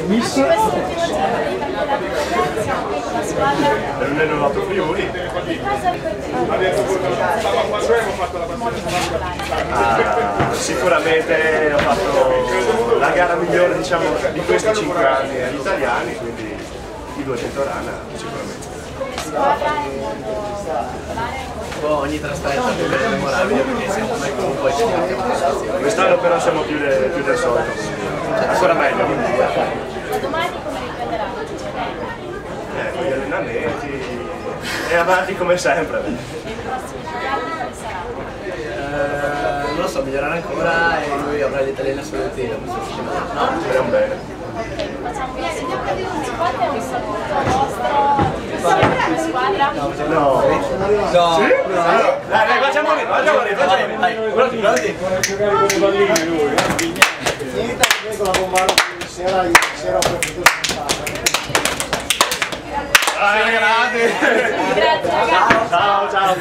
Per un rinnovato Friuli. Sicuramente ho fatto la gara migliore, diciamo, di questi 5 anni agli italiani, quindi i 200 rana sicuramente. Ogni trasferta è più memorabile perché siamo mai comunque quest'anno però siamo più del solito, ancora meglio. Ma domani come riprenderà? Con gli allenamenti e avanti come sempre. E i prossimi anni quali saranno? non lo so, migliorare ancora e lui avrà l'italiano sul tiro questa settimana. No, speriamo bene. Facciamo una seduta di un squadra e un saluto vostro come squadra? No. No. Sì? Dai, facciamo ridere. Pronti? Giocare con i pallini lui. Niente, con la bomba sera ho preferito Grazie. Grazie ragazzi. Ciao.